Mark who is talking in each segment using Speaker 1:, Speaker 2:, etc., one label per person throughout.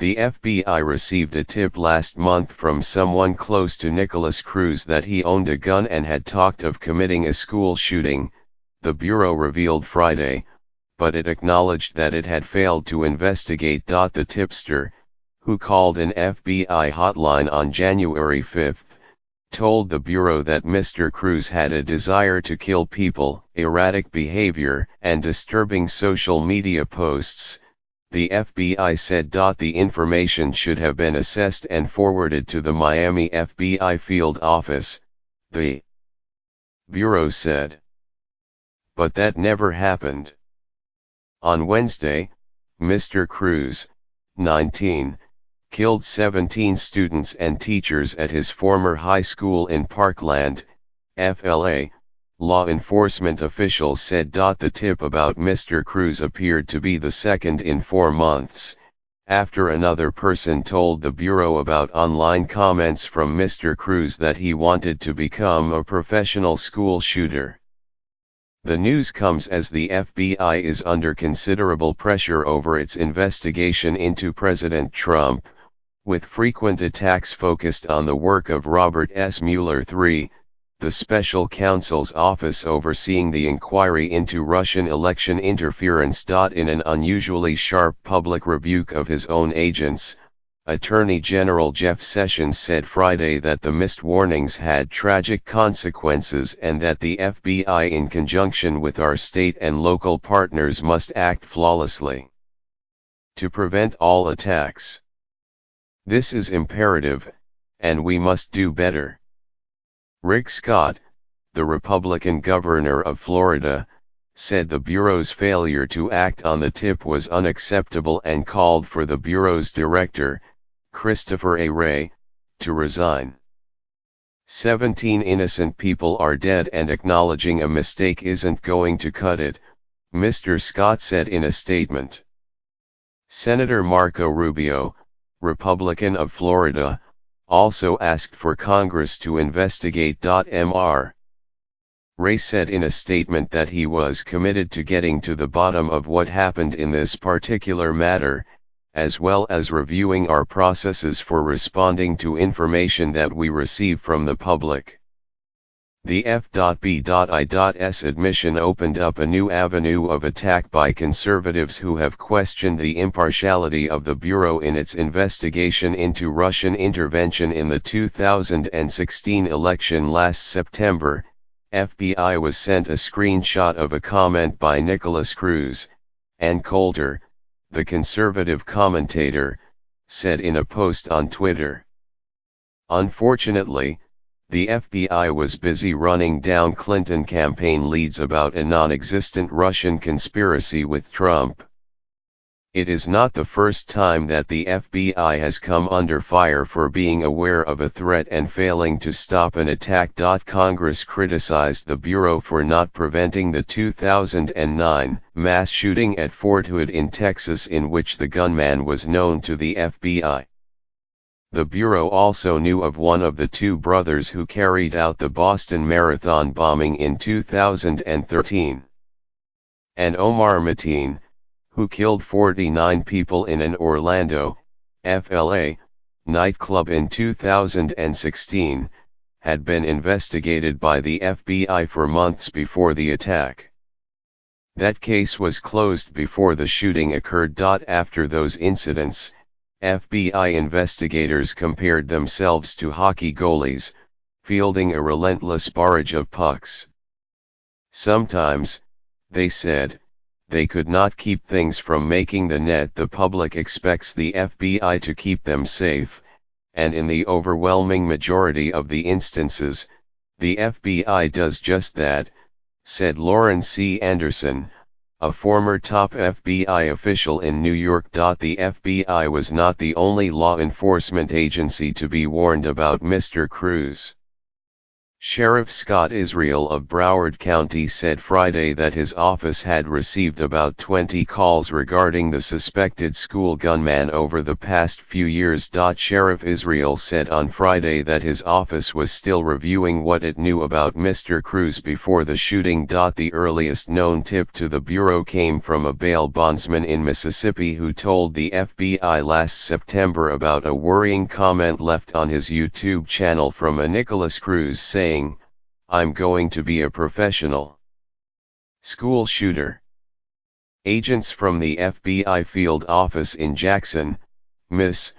Speaker 1: The FBI received a tip last month from someone close to Nicholas Cruz that he owned a gun and had talked of committing a school shooting, the Bureau revealed Friday, but it acknowledged that it had failed to investigate. The tipster, who called an FBI hotline on January 5, told the Bureau that Mr. Cruz had a desire to kill people, erratic behavior, and disturbing social media posts. The FBI said. The information should have been assessed and forwarded to the Miami FBI field office, the Bureau said. But that never happened. On Wednesday, Mr. Cruz, 19, killed 17 students and teachers at his former high school in Parkland, FLA, law enforcement officials said. The tip about Mr. Cruz appeared to be the second in 4 months, after another person told the Bureau about online comments from Mr. Cruz that he wanted to become a professional school shooter. The news comes as the FBI is under considerable pressure over its investigation into President Trump, with frequent attacks focused on the work of Robert S. Mueller III, the special counsel's office overseeing the inquiry into Russian election interference. In an unusually sharp public rebuke of his own agents, Attorney General Jeff Sessions said Friday that the missed warnings had tragic consequences and that the FBI in conjunction with our state and local partners must act flawlessly to prevent all attacks. This is imperative, and we must do better. Rick Scott, the Republican governor of Florida, said the Bureau's failure to act on the tip was unacceptable and called for the Bureau's director, Christopher A. Wray, to resign. 17 innocent people are dead and acknowledging a mistake isn't going to cut it, Mr. Scott said in a statement. Senator Marco Rubio, Republican of Florida, also asked for Congress to investigate. Mr. Wray said in a statement that he was committed to getting to the bottom of what happened in this particular matter, as well as reviewing our processes for responding to information that we receive from the public. The F.B.I.'s admission opened up a new avenue of attack by conservatives who have questioned the impartiality of the Bureau in its investigation into Russian intervention in the 2016 election last September. FBI was sent a screenshot of a comment by Nicholas Cruz, and Coulter, the conservative commentator, said in a post on Twitter. Unfortunately, the FBI was busy running down Clinton campaign leads about a non-existent Russian conspiracy with Trump. It is not the first time that the FBI has come under fire for being aware of a threat and failing to stop an attack. Congress criticized the Bureau for not preventing the 2009 mass shooting at Fort Hood in Texas, in which the gunman was known to the FBI. The Bureau also knew of one of the two brothers who carried out the Boston Marathon bombing in 2013. And Omar Mateen, who killed 49 people in an Orlando, FLA, nightclub in 2016, had been investigated by the FBI for months before the attack. That case was closed before the shooting occurred. After those incidents, FBI investigators compared themselves to hockey goalies, fielding a relentless barrage of pucks. Sometimes, they said, they could not keep things from making the net. The public expects the FBI to keep them safe, and in the overwhelming majority of the instances, the FBI does just that, said Lauren C. Anderson, a former top FBI official in New York. The FBI was not the only law enforcement agency to be warned about Mr. Cruz. Sheriff Scott Israel of Broward County said Friday that his office had received about 20 calls regarding the suspected school gunman over the past few years. Sheriff Israel said on Friday that his office was still reviewing what it knew about Mr. Cruz before the shooting. The earliest known tip to the Bureau came from a bail bondsman in Mississippi who told the FBI last September about a worrying comment left on his YouTube channel from a Nicholas Cruz saying, "I'm going to be a professional school shooter." Agents from the FBI field office in Jackson, Miss,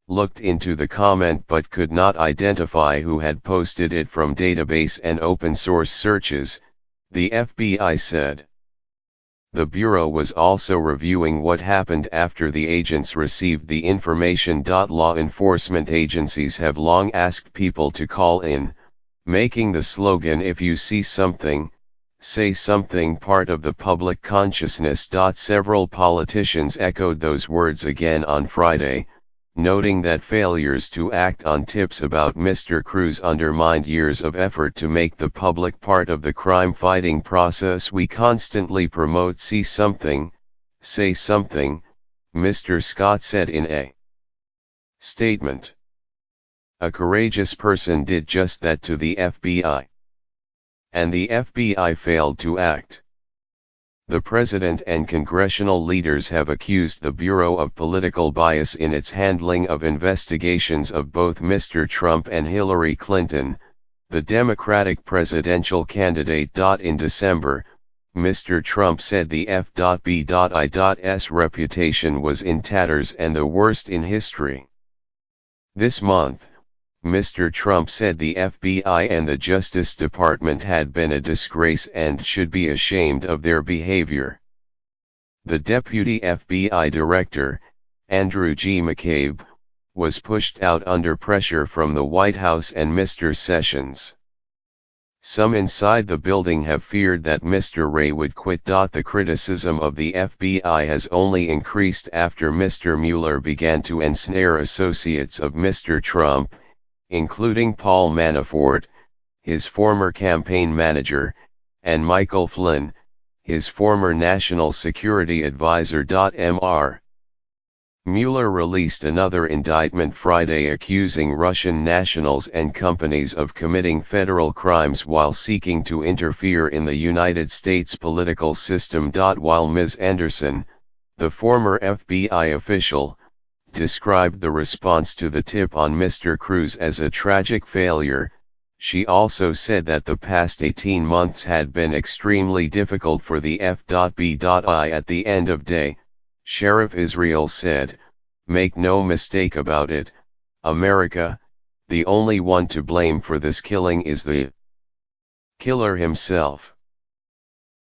Speaker 1: looked into the comment but could not identify who had posted it from database and open source searches, the FBI said. The Bureau was also reviewing what happened after the agents received the information. Law enforcement agencies have long asked people to call in, making the slogan "If you see something, say something" part of the public consciousness. Several politicians echoed those words again on Friday, noting that failures to act on tips about Mr. Cruz undermined years of effort to make the public part of the crime-fighting process. "We constantly promote see something, say something," Mr. Scott said in a statement. "A courageous person did just that to the FBI. And the FBI failed to act." The president and congressional leaders have accused the Bureau of political bias in its handling of investigations of both Mr. Trump and Hillary Clinton, the Democratic presidential candidate. In December, Mr. Trump said the F.B.I.'s reputation was in tatters and the worst in history. This month, Mr. Trump said the FBI and the Justice Department had been a disgrace and should be ashamed of their behavior. The deputy FBI director, Andrew G. McCabe, was pushed out under pressure from the White House and Mr. Sessions. Some inside the building have feared that Mr. Wray would quit. The criticism of the FBI has only increased after Mr. Mueller began to ensnare associates of Mr. Trump, including Paul Manafort, his former campaign manager, and Michael Flynn, his former national security advisor. Mr. Mueller released another indictment Friday accusing Russian nationals and companies of committing federal crimes while seeking to interfere in the United States political system. While Ms. Anderson, the former FBI official, described the response to the tip on Mr. Cruz as a tragic failure, she also said that the past 18 months had been extremely difficult for the F.B.I. At the end of day, Sheriff Israel said, "Make no mistake about it, America, the only one to blame for this killing is the killer himself."